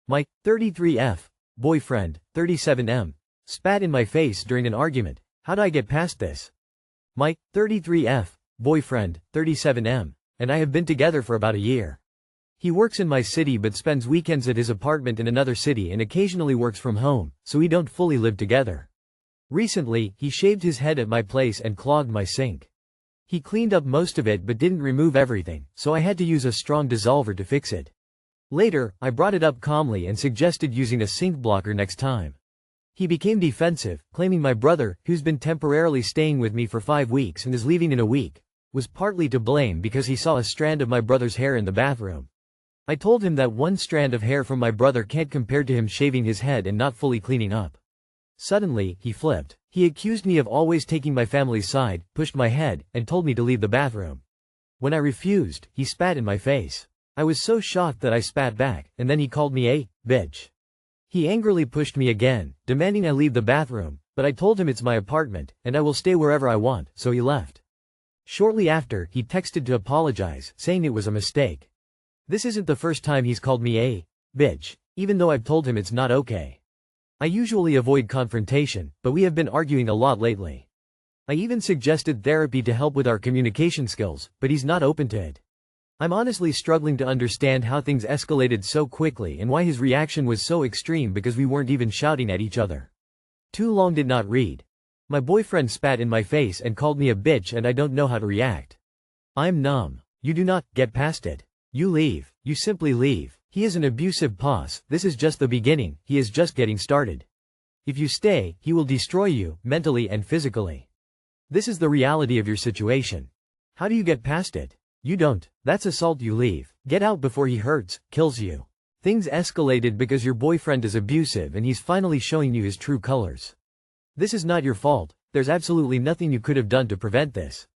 My 33F boyfriend, 37M, spat in my face during an argument. How'd I get past this? My 33F boyfriend, 37M, and I have been together for about a year. He works in my city but spends weekends at his apartment in another city and occasionally works from home, so we don't fully live together. Recently, he shaved his head at my place and clogged my sink. He cleaned up most of it but didn't remove everything, so I had to use a strong dissolver to fix it. Later, I brought it up calmly and suggested using a sink blocker next time. He became defensive, claiming my brother, who's been temporarily staying with me for 5 weeks and is leaving in a week, was partly to blame because he saw a strand of my brother's hair in the bathroom. I told him that one strand of hair from my brother can't compare to him shaving his head and not fully cleaning up. Suddenly, he flipped. He accused me of always taking my family's side, pushed my head, and told me to leave the bathroom. When I refused, he spat in my face. I was so shocked that I spat back, and then he called me a bitch. He angrily pushed me again, demanding I leave the bathroom, but I told him it's my apartment, and I will stay wherever I want, so he left. Shortly after, he texted to apologize, saying it was a mistake. This isn't the first time he's called me a bitch, even though I've told him it's not okay. I usually avoid confrontation, but we have been arguing a lot lately. I even suggested therapy to help with our communication skills, but he's not open to it. I'm honestly struggling to understand how things escalated so quickly and why his reaction was so extreme because we weren't even shouting at each other. Too long did not read. My boyfriend spat in my face and called me a bitch and I don't know how to react. I'm numb. You do not get past it. You leave. You simply leave. He is an abusive boss. This is just the beginning. He is just getting started. If you stay, he will destroy you, mentally and physically. This is the reality of your situation. How do you get past it? You don't. That's assault. You leave. Get out before he hurts, kills you. Things escalated because your boyfriend is abusive and he's finally showing you his true colors. This is not your fault. There's absolutely nothing you could have done to prevent this.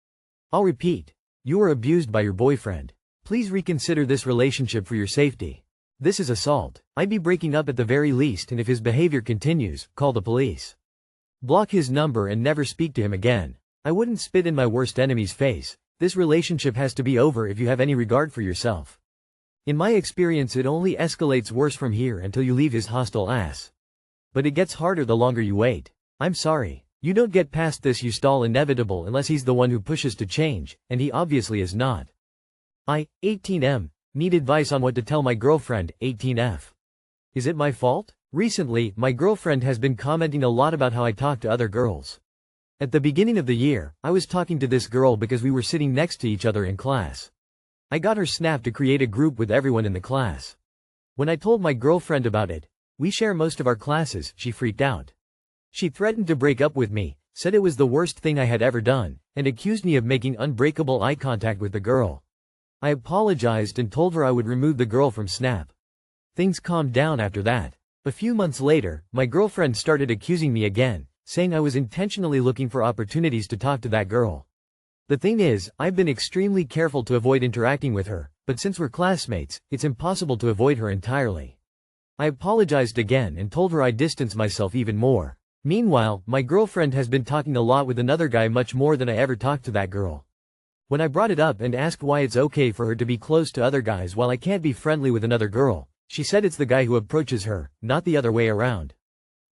I'll repeat. You were abused by your boyfriend. Please reconsider this relationship for your safety. This is assault. I'd be breaking up at the very least, and if his behavior continues, call the police. Block his number and never speak to him again. I wouldn't spit in my worst enemy's face. This relationship has to be over if you have any regard for yourself. In my experience, it only escalates worse from here until you leave his hostile ass. But it gets harder the longer you wait. I'm sorry. You don't get past this. You stall inevitable unless he's the one who pushes to change, and he obviously is not. I, 18M, need advice on what to tell my girlfriend, 18F. Is it my fault? Recently, my girlfriend has been commenting a lot about how I talk to other girls. At the beginning of the year, I was talking to this girl because we were sitting next to each other in class. I got her snap to create a group with everyone in the class. When I told my girlfriend about it, we share most of our classes, she freaked out. She threatened to break up with me, said it was the worst thing I had ever done, and accused me of making unbreakable eye contact with the girl. I apologized and told her I would remove the girl from Snap. Things calmed down after that. A few months later, my girlfriend started accusing me again, saying I was intentionally looking for opportunities to talk to that girl. The thing is, I've been extremely careful to avoid interacting with her, but since we're classmates, it's impossible to avoid her entirely. I apologized again and told her I'd distance myself even more. Meanwhile, my girlfriend has been talking a lot with another guy, much more than I ever talked to that girl. When I brought it up and asked why it's okay for her to be close to other guys while I can't be friendly with another girl, she said it's the guy who approaches her, not the other way around.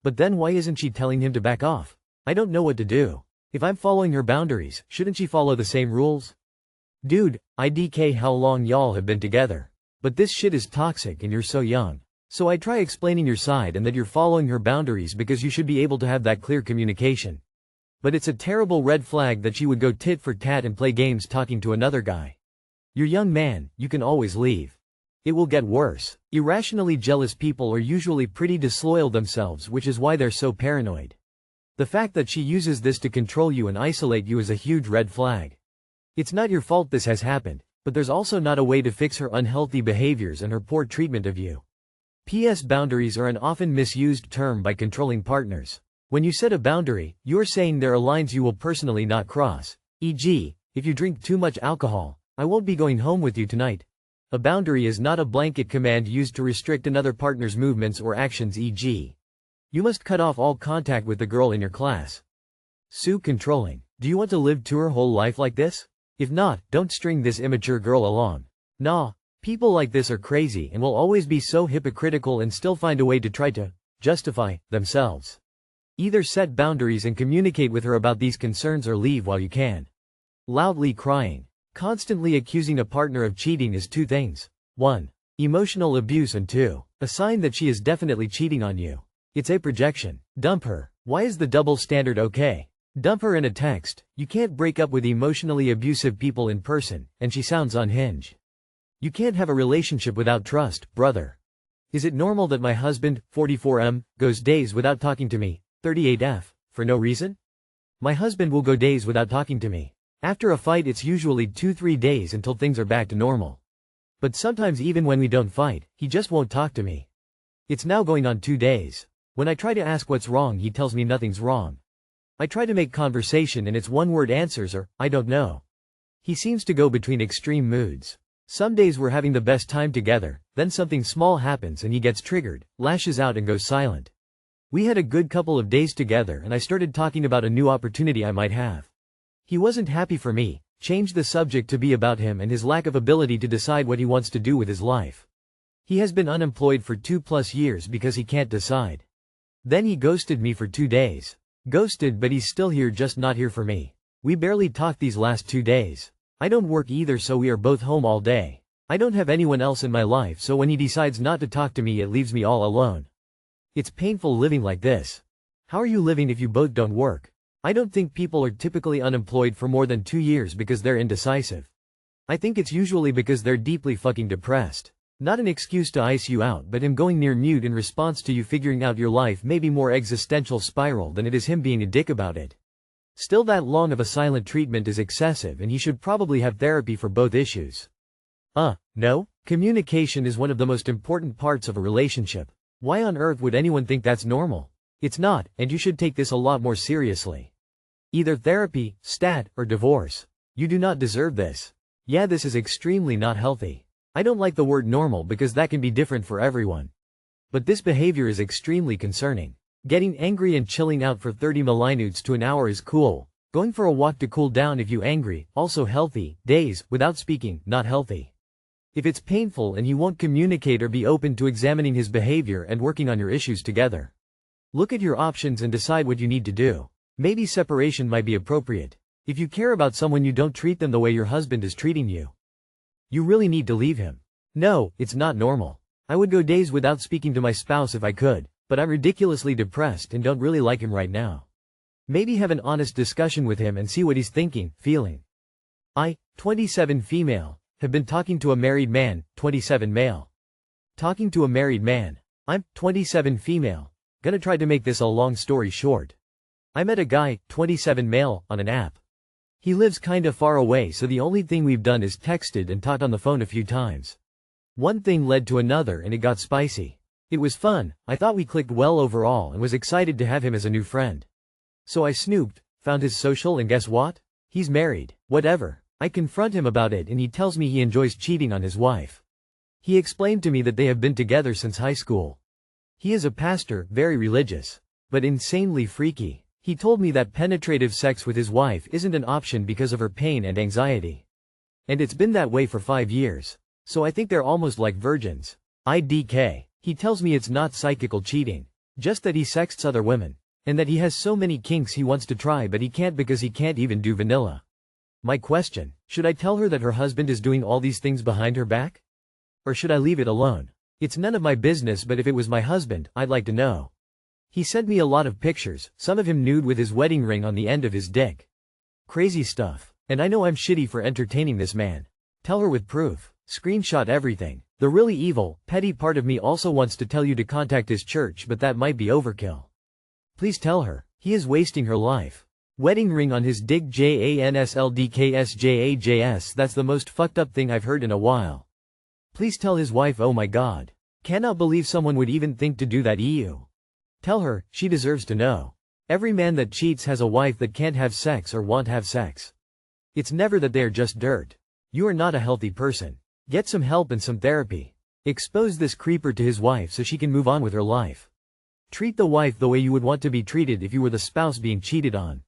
But then why isn't she telling him to back off? I don't know what to do. If I'm following her boundaries, shouldn't she follow the same rules? Dude, IDK how long y'all have been together. But this shit is toxic and you're so young. So I try explaining your side and that you're following her boundaries because you should be able to have that clear communication. But it's a terrible red flag that she would go tit for tat and play games talking to another guy. You're young man, you can always leave. It will get worse. Irrationally jealous people are usually pretty disloyal themselves, which is why they're so paranoid. The fact that she uses this to control you and isolate you is a huge red flag. It's not your fault this has happened, but there's also not a way to fix her unhealthy behaviors and her poor treatment of you. P.S. Boundaries are an often misused term by controlling partners. When you set a boundary, you're saying there are lines you will personally not cross. E.g., if you drink too much alcohol, I won't be going home with you tonight. A boundary is not a blanket command used to restrict another partner's movements or actions, e.g. You must cut off all contact with the girl in your class. Sue controlling. Do you want to live to her whole life like this? If not, don't string this immature girl along. Nah, People like this are crazy and will always be so hypocritical and still find a way to try to justify themselves. Either set boundaries and communicate with her about these concerns or leave while you can. Loudly crying. Constantly accusing a partner of cheating is two things. 1. Emotional abuse, and 2. A sign that she is definitely cheating on you. It's a projection. Dump her. Why is the double standard okay? Dump her in a text. You can't break up with emotionally abusive people in person, and she sounds unhinged. You can't have a relationship without trust, brother. Is it normal that my husband, 44M, goes days without talking to me, 38F, for no reason? My husband will go days without talking to me. After a fight it's usually 2-3 days until things are back to normal. But sometimes even when we don't fight, he just won't talk to me. It's now going on 2 days. When I try to ask what's wrong, he tells me nothing's wrong. I try to make conversation and it's one-word answers or, I don't know. He seems to go between extreme moods. Some days we're having the best time together, then something small happens and he gets triggered, lashes out and goes silent. We had a good couple of days together and I started talking about a new opportunity I might have. He wasn't happy for me, changed the subject to be about him and his lack of ability to decide what he wants to do with his life. He has been unemployed for 2+ years because he can't decide. Then he ghosted me for 2 days. Ghosted, but he's still here, just not here for me. We barely talked these last 2 days. I don't work either, so we are both home all day. I don't have anyone else in my life, so when he decides not to talk to me it leaves me all alone. It's painful living like this. How are you living if you both don't work? I don't think people are typically unemployed for more than 2 years because they're indecisive. I think it's usually because they're deeply fucking depressed. Not an excuse to ice you out, but him going near mute in response to you figuring out your life may be more existential spiral than it is him being a dick about it. Still, that long of a silent treatment is excessive and he should probably have therapy for both issues. No? Communication is one of the most important parts of a relationship. Why on earth would anyone think that's normal? It's not, and you should take this a lot more seriously. Either therapy, stat, or divorce. You do not deserve this. Yeah, this is extremely not healthy. I don't like the word normal because that can be different for everyone. But this behavior is extremely concerning. Getting angry and chilling out for 30 minutes to an hour is cool. Going for a walk to cool down if you angry, also healthy. Days without speaking, not healthy. If it's painful and he won't communicate or be open to examining his behavior and working on your issues together. Look at your options and decide what you need to do. Maybe separation might be appropriate. If you care about someone, you don't treat them the way your husband is treating you. You really need to leave him. No, it's not normal. I would go days without speaking to my spouse if I could, but I'm ridiculously depressed and don't really like him right now. Maybe have an honest discussion with him and see what he's thinking, feeling. I, 27 female, have been talking to a married man, 27 male. Talking to a married man. I'm, 27 female. Gonna try to make this a long story short. I met a guy, 27 male, on an app. He lives kinda far away, so the only thing we've done is texted and talked on the phone a few times. One thing led to another and it got spicy. It was fun, I thought we clicked well overall and was excited to have him as a new friend. So I snooped, found his social, and guess what? He's married. Whatever. I confront him about it and he tells me he enjoys cheating on his wife. He explained to me that they have been together since high school. He is a pastor, very religious, but insanely freaky. He told me that penetrative sex with his wife isn't an option because of her pain and anxiety. And it's been that way for 5 years. So I think they're almost like virgins. IDK. He tells me it's not psychical cheating, just that he sexts other women, and that he has so many kinks he wants to try but he can't because he can't even do vanilla. My question, should I tell her that her husband is doing all these things behind her back? Or should I leave it alone? It's none of my business, but if it was my husband, I'd like to know. He sent me a lot of pictures, some of him nude with his wedding ring on the end of his dick. Crazy stuff. And I know I'm shitty for entertaining this man. Tell her with proof. Screenshot everything. The really evil, petty part of me also wants to tell you to contact his church, but that might be overkill. Please tell her. He is wasting her life. Wedding ring on his dick, JANSLDKSJAJS. That's the most fucked up thing I've heard in a while. Please tell his wife. Oh my god. Cannot believe someone would even think to do that. EU. Tell her, she deserves to know. Every man that cheats has a wife that can't have sex or won't have sex. It's never that they're just dirt. You are not a healthy person. Get some help and some therapy. Expose this creeper to his wife so she can move on with her life. Treat the wife the way you would want to be treated if you were the spouse being cheated on.